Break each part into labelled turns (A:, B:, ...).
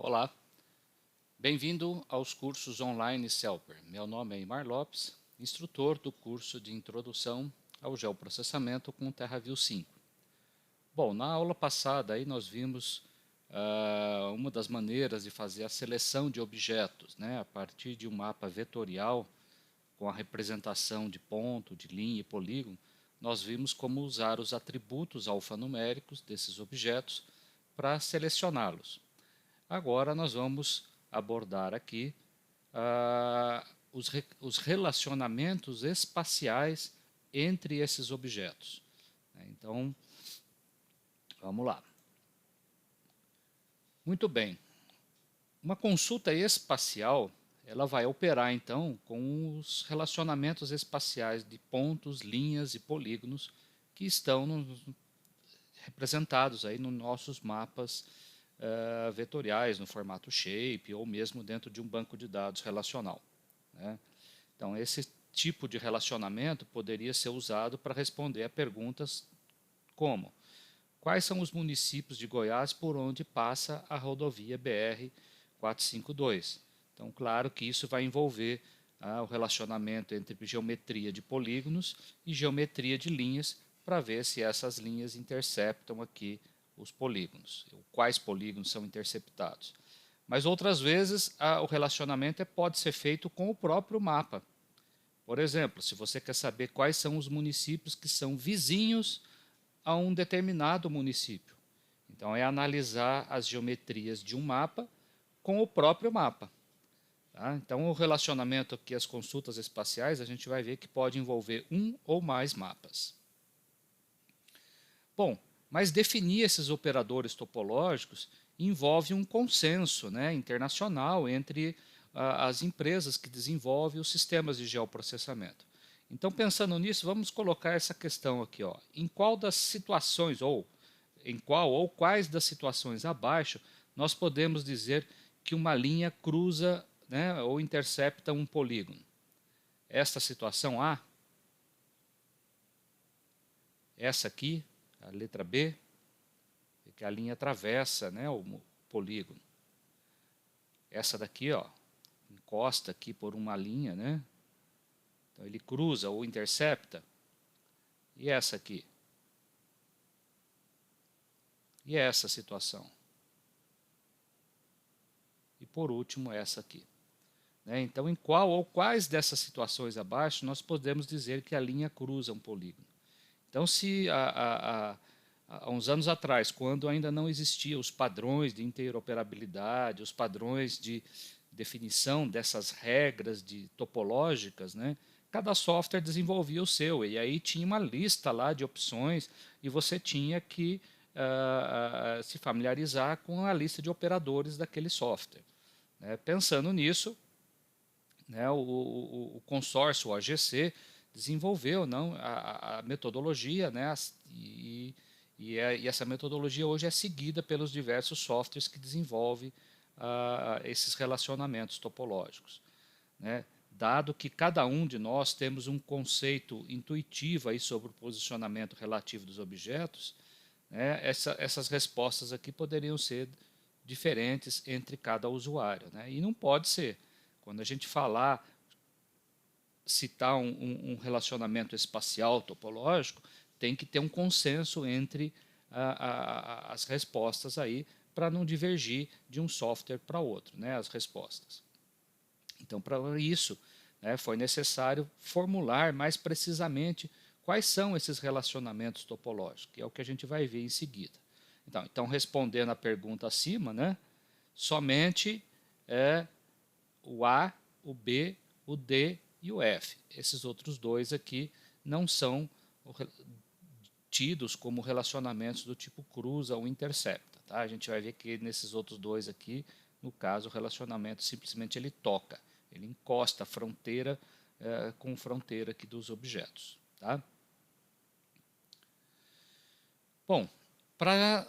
A: Olá, bem-vindo aos cursos online Celper. Meu nome é Imar Lopes, instrutor do curso de Introdução ao Geoprocessamento com TerraView 5. Bom, na aula passada aí nós vimos uma das maneiras de fazer a seleção de objetos, né, a partir de um mapa vetorial com a representação de ponto, de linha e polígono. Nós vimos como usar os atributos alfanuméricos desses objetos para selecioná-los. Agora nós vamos abordar aqui os relacionamentos espaciais entre esses objetos. Então, vamos lá. Muito bem. Uma consulta espacial, ela vai operar então com os relacionamentos espaciais de pontos, linhas e polígonos que estão representados aí nos nossos mapas vetoriais no formato shape ou mesmo dentro de um banco de dados relacional, né? Então esse tipo de relacionamento poderia ser usado para responder a perguntas como: quais são os municípios de Goiás por onde passa a rodovia BR 452? Então claro que isso vai envolver o relacionamento entre geometria de polígonos e geometria de linhas para ver se essas linhas interceptam aqui os polígonos, quais polígonos são interceptados. Mas outras vezes o relacionamento pode ser feito com o próprio mapa. Por exemplo, se você quer saber quais são os municípios que são vizinhos a um determinado município, então é analisar as geometrias de um mapa com o próprio mapa. Tá? Então o relacionamento aqui, as consultas espaciais, a gente vai ver que pode envolver um ou mais mapas. Bom, mas definir esses operadores topológicos envolve um consenso, né, internacional entre as empresas que desenvolvem os sistemas de geoprocessamento. Então, pensando nisso, vamos colocar essa questão aqui, ó. Em qual das situações, ou em qual ou quais das situações abaixo, nós podemos dizer que uma linha cruza, né, ou intercepta um polígono? Esta situação A, essa aqui, a letra B, que a linha atravessa, né, o polígono. Essa daqui, ó, encosta aqui por uma linha, né? Então ele cruza ou intercepta. E essa aqui? E essa situação? E por último essa aqui. Né? Então em qual ou quais dessas situações abaixo nós podemos dizer que a linha cruza um polígono? Então se há uns anos atrás, quando ainda não existiam os padrões de interoperabilidade, os padrões de definição dessas regras topológicas, né, cada software desenvolvia o seu, e aí tinha uma lista lá de opções, e você tinha que se familiarizar com a lista de operadores daquele software. Né. Pensando nisso, né, o consórcio, o AGC, desenvolveu não, a metodologia, né, e essa metodologia hoje é seguida pelos diversos softwares que desenvolvem esses relacionamentos topológicos. Né? Dado que cada um de nós temos um conceito intuitivo aí sobre o posicionamento relativo dos objetos, né, essas respostas aqui poderiam ser diferentes entre cada usuário. Né? E não pode ser. Quando a gente citar um relacionamento espacial topológico, tem que ter um consenso entre as respostas aí para não divergir de um software para outro, né, as respostas. Então, para isso, né, foi necessário formular mais precisamente quais são esses relacionamentos topológicos, que é o que a gente vai ver em seguida. Então respondendo à pergunta acima, né, somente o A, o B, o D e o F. Esses outros dois aqui não são tidos como relacionamentos do tipo cruza ou intercepta. Tá? A gente vai ver que nesses outros dois aqui, no caso, o relacionamento simplesmente ele toca, ele encosta a fronteira com fronteira aqui dos objetos. Tá? Bom, para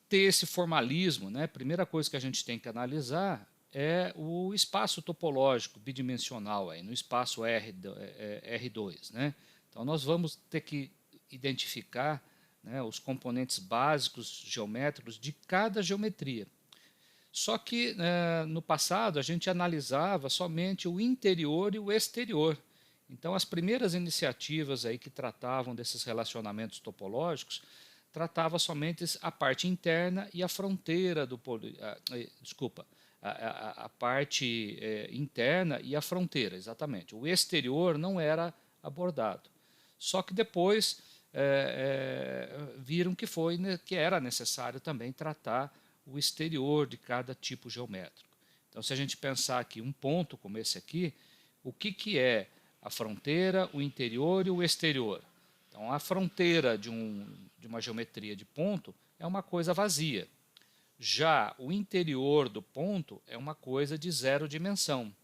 A: ter esse formalismo, né, a primeira coisa que a gente tem que analisar é o espaço topológico bidimensional aí, no espaço R2. Né? Então nós vamos ter que identificar, né, os componentes básicos geométricos de cada geometria. Só que no passado a gente analisava somente o interior e o exterior. Então as primeiras iniciativas aí que tratavam desses relacionamentos topológicos tratava somente a parte interna e a fronteira do desculpa, a parte interna e a fronteira, exatamente. O exterior não era abordado. Só que depois viram que era necessário também tratar o exterior de cada tipo geométrico. Então, se a gente pensar aqui um ponto como esse aqui, o que é a fronteira, o interior e o exterior? Então, a fronteira de uma geometria de ponto é uma coisa vazia. Já o interior do ponto é uma coisa de zero dimensão.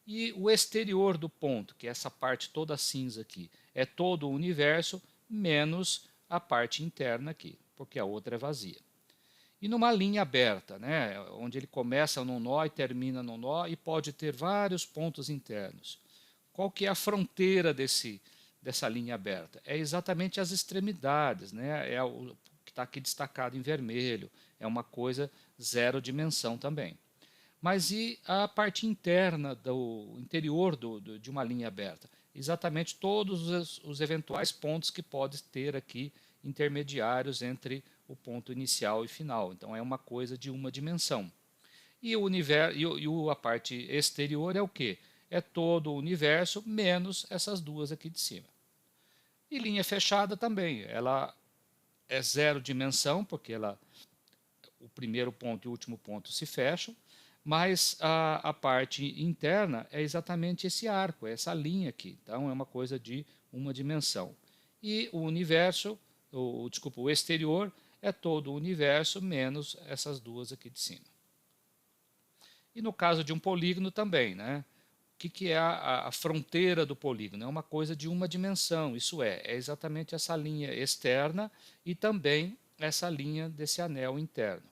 A: E o exterior do ponto, que é essa parte toda cinza aqui, é todo o universo menos a parte interna aqui, porque a outra é vazia. E numa linha aberta, né, onde ele começa num nó e termina num nó e pode ter vários pontos internos. Qual que é a fronteira dessa linha aberta? É exatamente as extremidades, né, é o que está aqui destacado em vermelho, é uma coisa zero dimensão também. Mas e a parte interna, do interior de uma linha aberta? Exatamente todos os eventuais pontos que pode ter aqui intermediários entre o ponto inicial e final. Então é uma coisa de uma dimensão. E a parte exterior é o quê? É todo o universo menos essas duas aqui de cima. E linha fechada também, ela é zero dimensão, porque o primeiro ponto e o último ponto se fecham, mas a parte interna é exatamente esse arco, é essa linha aqui. Então é uma coisa de uma dimensão. E o universo, desculpa, o exterior é todo o universo menos essas duas aqui de cima. E no caso de um polígono também, né? O que é a fronteira do polígono? É uma coisa de uma dimensão, isso é exatamente essa linha externa e também essa linha desse anel interno.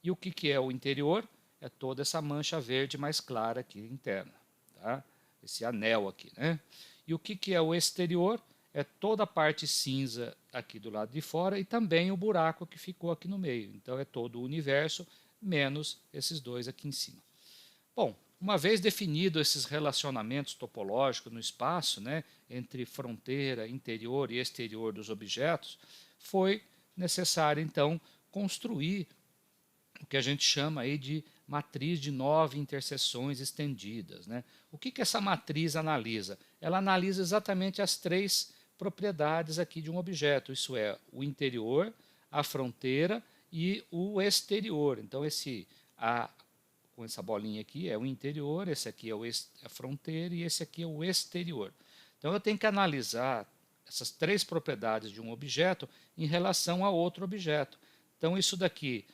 A: E o que é o interior? É toda essa mancha verde mais clara aqui interna, tá? Esse anel aqui, né? E o que é o exterior? É toda a parte cinza aqui do lado de fora e também o buraco que ficou aqui no meio. Então é todo o universo menos esses dois aqui em cima. Bom, uma vez definido esses relacionamentos topológicos no espaço, né, entre fronteira, interior e exterior dos objetos, foi necessário então construir o que a gente chama aí de matriz de 9 interseções estendidas, né? O que essa matriz analisa? Ela analisa exatamente as 3 propriedades aqui de um objeto, isso é, o interior, a fronteira e o exterior. Então com essa bolinha aqui é o interior, esse aqui é a fronteira e esse aqui é o exterior. Então eu tenho que analisar essas 3 propriedades de um objeto em relação a outro objeto. Então isso daqui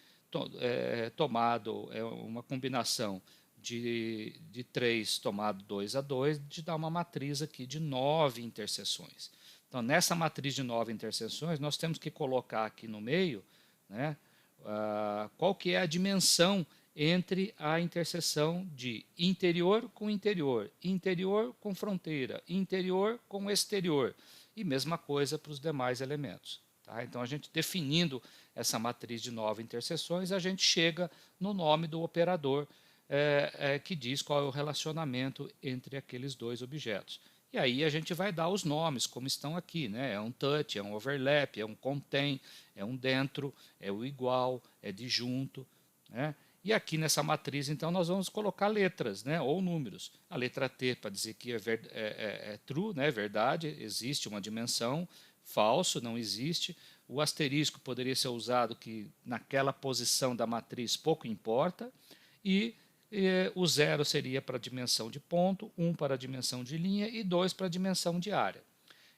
A: tomado é uma combinação de 3 tomado 2 a 2, de dar uma matriz aqui de 9 interseções. Então, nessa matriz de 9 interseções, nós temos que colocar aqui no meio, né, qual que é a dimensão entre a interseção de interior com interior, interior com fronteira, interior com exterior, e mesma coisa para os demais elementos. Tá? Então, a gente definindo essa matriz de 9 interseções, a gente chega no nome do operador que diz qual é o relacionamento entre aqueles dois objetos. E aí a gente vai dar os nomes, como estão aqui, né? É um touch, é um overlap, é um contém, é um dentro, é o igual, é disjunto, né? E aqui nessa matriz, então, nós vamos colocar letras, né, ou números. A letra T para dizer que é true, né, verdade, existe uma dimensão, falso, não existe. O asterisco poderia ser usado que naquela posição da matriz pouco importa. E o 0 seria para a dimensão de ponto, 1 para a dimensão de linha e 2 para a dimensão de área.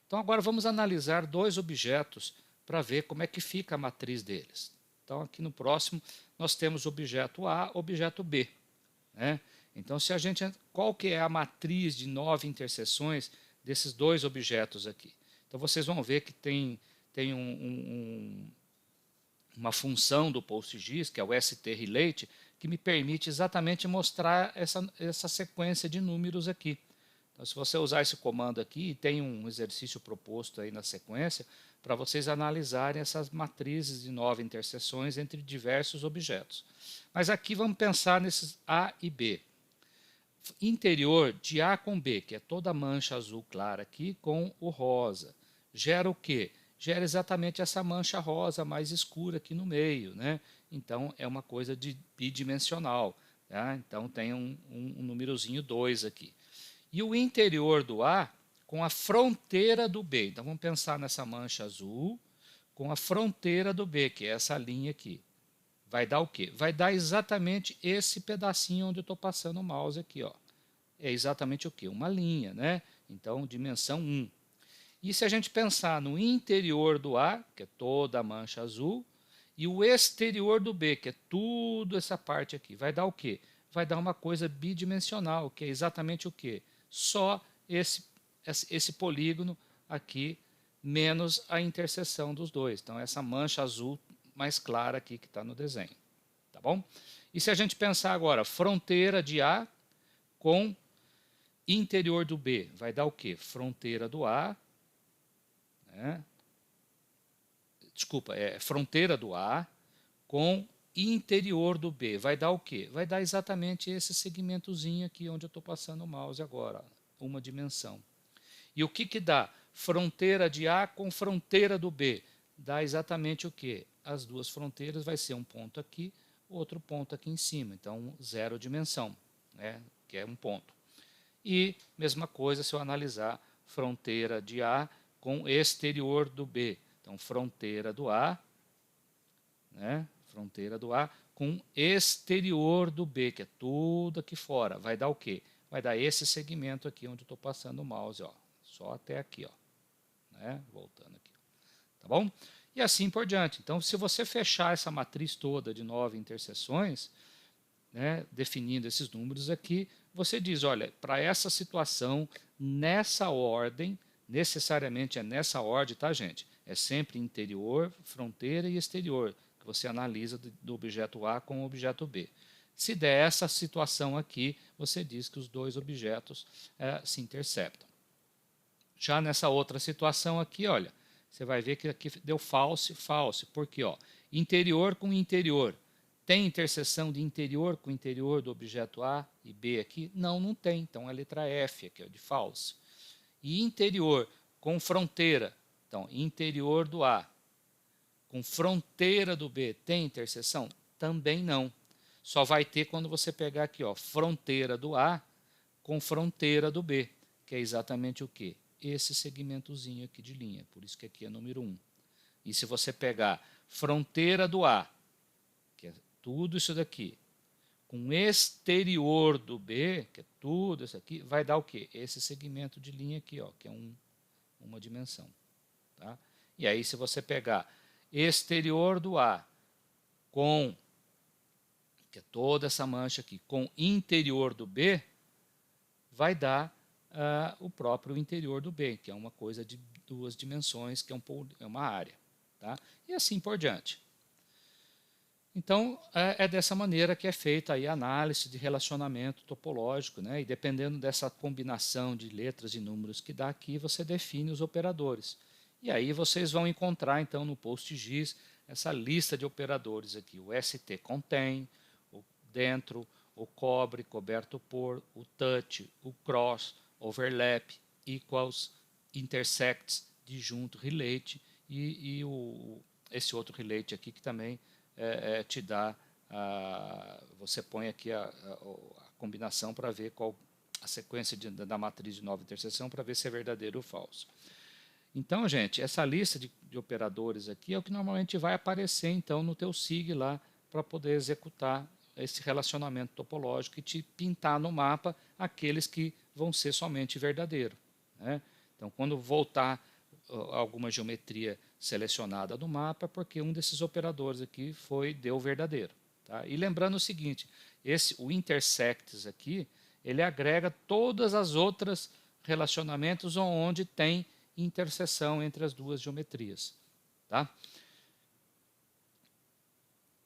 A: Então agora vamos analisar 2 objetos para ver como é que fica a matriz deles. Então aqui no próximo nós temos objeto A, objeto B, né? Então qual que é a matriz de 9 interseções desses 2 objetos aqui? Então vocês vão ver que tem uma função do PostGIS, que é o strelate, que me permite exatamente mostrar essa sequência de números aqui. Então, se você usar esse comando aqui, e tem um exercício proposto aí na sequência, para vocês analisarem essas matrizes de 9 interseções entre diversos objetos. Mas aqui vamos pensar nesses A e B. Interior de A com B, que é toda a mancha azul clara aqui com o rosa, gera o quê? Gera exatamente essa mancha rosa mais escura aqui no meio, né? Então é uma coisa bidimensional, tá? Então tem um númerozinho 2 aqui. E o interior do A com a fronteira do B. Então vamos pensar nessa mancha azul com a fronteira do B, que é essa linha aqui. Vai dar o quê? Vai dar exatamente esse pedacinho onde eu estou passando o mouse aqui, ó. É exatamente o quê? Uma linha, né? Então, dimensão 1. E se a gente pensar no interior do A, que é toda a mancha azul, e o exterior do B, que é tudo essa parte aqui, vai dar o quê? Vai dar uma coisa bidimensional, que é exatamente o quê? Só esse polígono aqui, menos a interseção dos dois. Então, essa mancha azul mais clara aqui que está no desenho. Tá bom? E se a gente pensar agora, fronteira de A com interior do B, vai dar o quê? Fronteira do A, né? Desculpa, fronteira do A com interior do B, vai dar o quê? Vai dar exatamente esse segmentozinho aqui onde eu estou passando o mouse agora, uma dimensão. E o que dá? Fronteira de A com fronteira do B, dá exatamente o quê? As duas fronteiras vai ser um ponto aqui, outro ponto aqui em cima, então zero dimensão, né? Que é um ponto. E mesma coisa se eu analisar fronteira de A com exterior do B. Então, fronteira do A, né? Fronteira do A com exterior do B, que é tudo aqui fora. Vai dar o quê? Vai dar esse segmento aqui onde eu estou passando o mouse, ó. Só até aqui, ó. Né? Voltando aqui. Tá bom? E assim por diante. Então, se você fechar essa matriz toda de 9 interseções, né, definindo esses números aqui, você diz, olha, para essa situação, nessa ordem, necessariamente é nessa ordem, tá, gente? É sempre interior, fronteira e exterior, que você analisa do objeto A com o objeto B. Se der essa situação aqui, você diz que os dois objetos se interceptam. Já nessa outra situação aqui, olha, você vai ver que aqui deu false, false, porque ó, interior com interior, tem interseção de interior com interior do objeto A e B aqui? Não, não tem, então é a letra F aqui, ó, de false. E interior com fronteira, então interior do A com fronteira do B, tem interseção? Também não. Só vai ter quando você pegar aqui, ó, fronteira do A com fronteira do B, que é exatamente o quê? Esse segmentozinho aqui de linha, por isso que aqui é número 1. E se você pegar fronteira do A, que é tudo isso daqui, com exterior do B, que é tudo isso aqui, vai dar o quê? Esse segmento de linha aqui, ó, que é uma dimensão. Tá? E aí se você pegar exterior do A com, que é toda essa mancha aqui, com interior do B, vai dar o próprio interior do B, que é uma coisa de 2 dimensões, que é uma área. Tá? E assim por diante. Então, é dessa maneira que é feita aí a análise de relacionamento topológico, né? E dependendo dessa combinação de letras e números que dá aqui, você define os operadores. E aí vocês vão encontrar, então, no PostGIS, essa lista de operadores aqui. O ST contém, o dentro, o cobre, coberto por, o touch, o cross, overlap, equals, intersects, disjunto, relate e esse outro relate aqui que também te dá, você põe aqui a combinação para ver qual a sequência da matriz de 9 interseção para ver se é verdadeiro ou falso. Então, gente, essa lista de operadores aqui é o que normalmente vai aparecer então no teu SIG lá para poder executar esse relacionamento topológico e te pintar no mapa aqueles que vão ser somente verdadeiros. Né? Então, quando voltar alguma geometria selecionada no mapa, é porque um desses operadores aqui deu verdadeiro. Tá? E lembrando o seguinte, o intersects aqui, ele agrega todas as outras relacionamentos onde tem interseção entre as duas geometrias. Tá?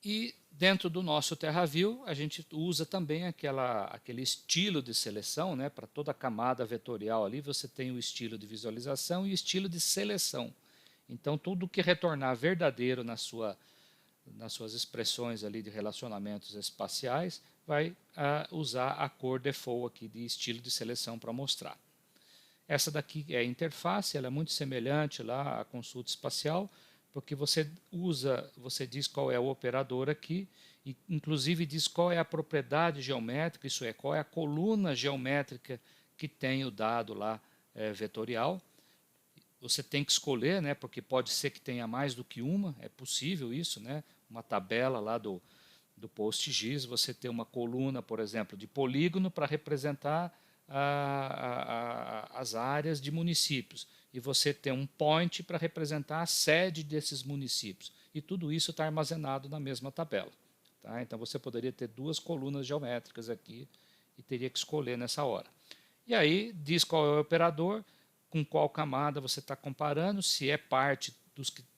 A: E dentro do nosso TerraView, a gente usa também aquele estilo de seleção, né? Para toda a camada vetorial ali, você tem o estilo de visualização e o estilo de seleção. Então, tudo que retornar verdadeiro nas suas expressões ali de relacionamentos espaciais vai usar a cor default aqui de estilo de seleção para mostrar. Essa daqui é a interface, ela é muito semelhante lá à consulta espacial, porque você diz qual é o operador aqui, e inclusive diz qual é a propriedade geométrica, isso é, qual é a coluna geométrica que tem o dado lá vetorial. Você tem que escolher, né, porque pode ser que tenha mais do que uma, é possível isso, né, uma tabela lá do PostGIS, você ter uma coluna, por exemplo, de polígono para representar as áreas de municípios, e você ter um point para representar a sede desses municípios, e tudo isso está armazenado na mesma tabela. Tá? Então você poderia ter duas colunas geométricas aqui e teria que escolher nessa hora. E aí diz qual é o operador, com qual camada você está comparando, se é parte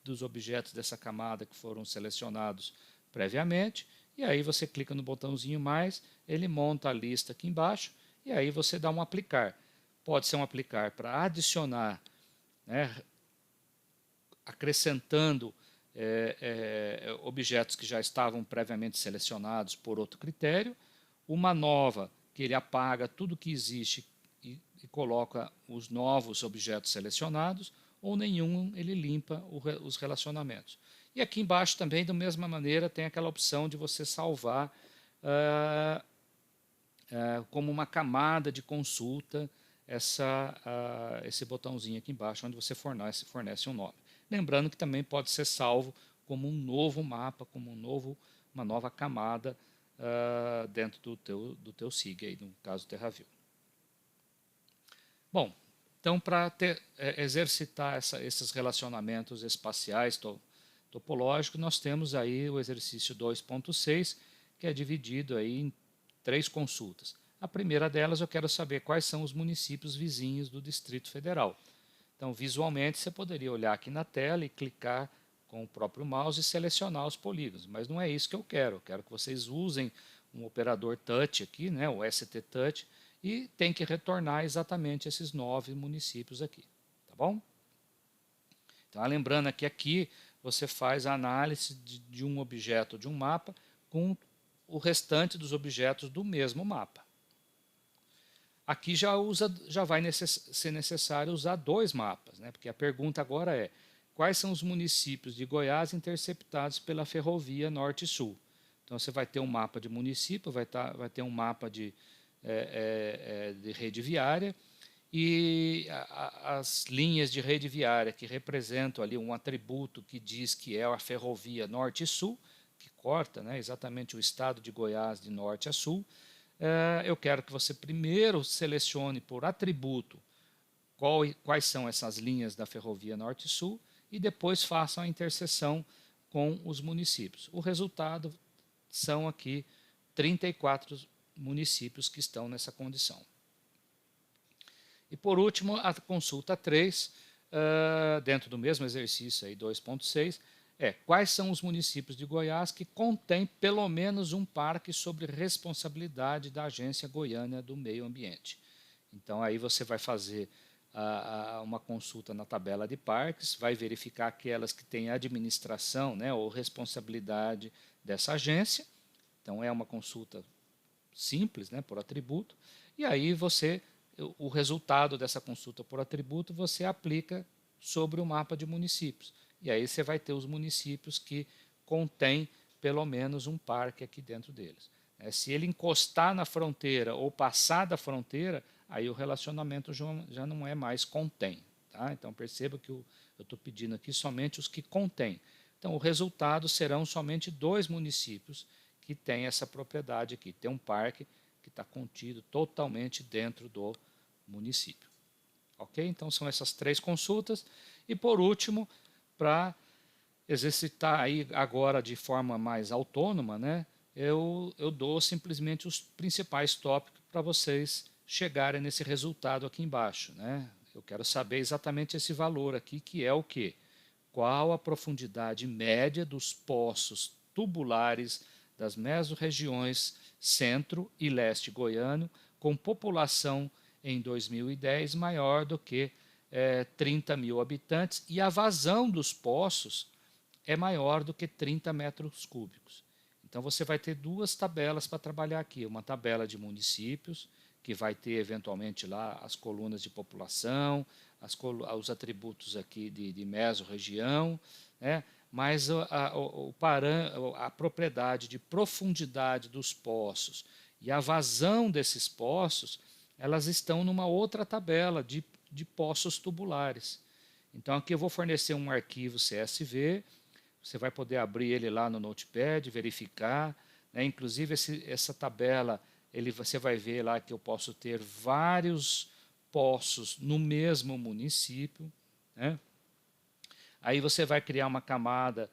A: dos objetos dessa camada que foram selecionados previamente, e aí você clica no botãozinho mais, ele monta a lista aqui embaixo, e aí você dá um aplicar. Pode ser um aplicar para adicionar, né, acrescentando objetos que já estavam previamente selecionados por outro critério, uma nova, que ele apaga tudo que existe e coloca os novos objetos selecionados, ou nenhum, ele limpa os relacionamentos. E aqui embaixo também, da mesma maneira, tem aquela opção de você salvar como uma camada de consulta esse botãozinho aqui embaixo, onde você fornece um nome. Lembrando que também pode ser salvo como um novo mapa, como uma nova camada dentro do teu SIG, aí, no caso TerraView. Bom, então para exercitar esses relacionamentos espaciais topológicos, nós temos aí o exercício 2.6, que é dividido aí em 3 consultas. A primeira delas eu quero saber quais são os municípios vizinhos do Distrito Federal. Então, visualmente, você poderia olhar aqui na tela e clicar com o próprio mouse e selecionar os polígonos, mas não é isso que eu quero. Eu quero que vocês usem um operador touch aqui, né, o ST touch, e tem que retornar exatamente esses 9 municípios aqui, tá bom? Então, lembrando que aqui você faz a análise de um objeto de um mapa com o restante dos objetos do mesmo mapa. Aqui já vai ser necessário usar 2 mapas, né? Porque a pergunta agora é: quais são os municípios de Goiás interceptados pela ferrovia Norte-Sul? Então você vai ter um mapa de município, vai ter um mapa de rede viária, e as linhas de rede viária que representam ali um atributo que diz que é a ferrovia Norte e Sul, que corta, né, exatamente o estado de Goiás de norte a sul. Eu quero que você primeiro selecione por atributo quais são essas linhas da ferrovia Norte e Sul, e depois façam a interseção com os municípios. O resultado são aqui 34 municípios que estão nessa condição. E por último, a consulta 3, dentro do mesmo exercício 2.6, quais são os municípios de Goiás que contêm pelo menos um parque sob responsabilidade da Agência Goiana do Meio Ambiente. Então aí você vai fazer uma consulta na tabela de parques, vai verificar aquelas que têm administração, né, ou responsabilidade dessa agência. Então é uma consulta simples, né, por atributo, e aí o resultado dessa consulta por atributo você aplica sobre o mapa de municípios. E aí você vai ter os municípios que contêm pelo menos um parque aqui dentro deles. Se ele encostar na fronteira ou passar da fronteira, aí o relacionamento já não é mais contém. Tá? Então perceba que eu estou pedindo aqui somente os que contêm. Então o resultado serão somente 2 municípios que têm essa propriedade aqui. Tem um parque que está contido totalmente dentro do município. Ok? Então são essas 3 consultas. E por último, para exercitar aí agora de forma mais autônoma, né, eu dou simplesmente os principais tópicos para vocês chegarem nesse resultado aqui embaixo. Né? Eu quero saber exatamente esse valor aqui, que é o quê? Qual a profundidade média dos poços tubulares das mesorregiões centro e leste goiano, com população em 2010 maior do que 30 mil habitantes e a vazão dos poços é maior do que 30 metros cúbicos. Então você vai ter duas tabelas para trabalhar aqui, uma tabela de municípios, que vai ter eventualmente lá as colunas de população, os atributos aqui de mesorregião, né? Mas a propriedade de profundidade dos poços e a vazão desses poços, elas estão numa outra tabela de poços tubulares. Então aqui eu vou fornecer um arquivo CSV, você vai poder abrir ele lá no Notepad, verificar, né? Inclusive essa tabela, você vai ver lá que eu posso ter vários poços no mesmo município, né? Aí você vai criar uma camada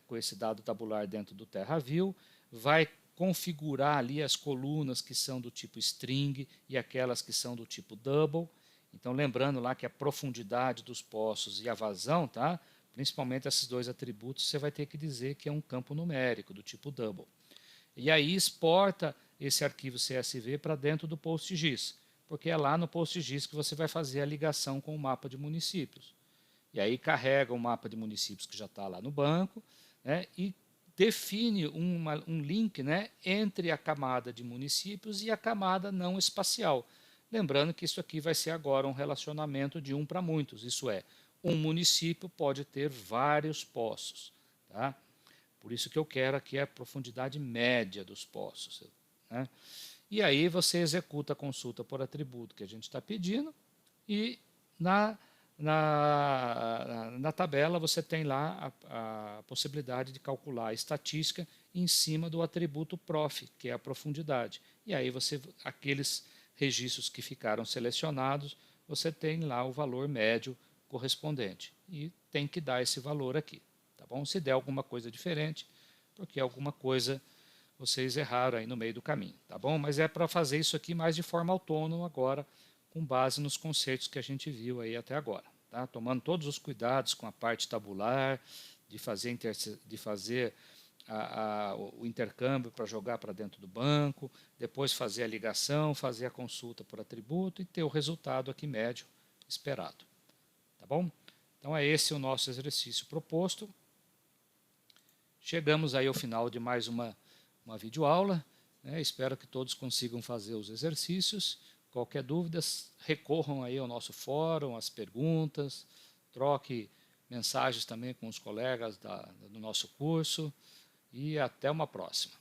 A: com esse dado tabular dentro do TerraView, vai configurar ali as colunas que são do tipo string e aquelas que são do tipo double. Então lembrando lá que a profundidade dos poços e a vazão, tá? Principalmente esses dois atributos, você vai ter que dizer que é um campo numérico do tipo double. E aí exporta esse arquivo CSV para dentro do PostGIS, porque é lá no PostGIS que você vai fazer a ligação com o mapa de municípios. E aí carrega o mapa de municípios que já está lá no banco, né, e define um link, né, entre a camada de municípios e a camada não espacial. Lembrando que isso aqui vai ser agora um relacionamento de um para muitos, isso é, um município pode ter vários poços. Tá? Por isso que eu quero aqui a profundidade média dos poços. Né? E aí você executa a consulta por atributo que a gente está pedindo e na tabela você tem lá a possibilidade de calcular a estatística em cima do atributo prof, que é a profundidade. E aí aqueles registros que ficaram selecionados, você tem lá o valor médio correspondente. E tem que dar esse valor aqui. Tá bom? Se der alguma coisa diferente, porque alguma coisa vocês erraram aí no meio do caminho. Tá bom? Mas é para fazer isso aqui mais de forma autônoma agora, com base nos conceitos que a gente viu aí até agora. Tá? Tomando todos os cuidados com a parte tabular, de fazer o intercâmbio para jogar para dentro do banco, depois fazer a ligação, fazer a consulta por atributo e ter o resultado aqui médio esperado. Tá bom? Então é esse o nosso exercício proposto. Chegamos aí ao final de mais uma videoaula. Né? Espero que todos consigam fazer os exercícios. Qualquer dúvida, recorram aí ao nosso fórum, as perguntas, troque mensagens também com os colegas do nosso curso e até uma próxima.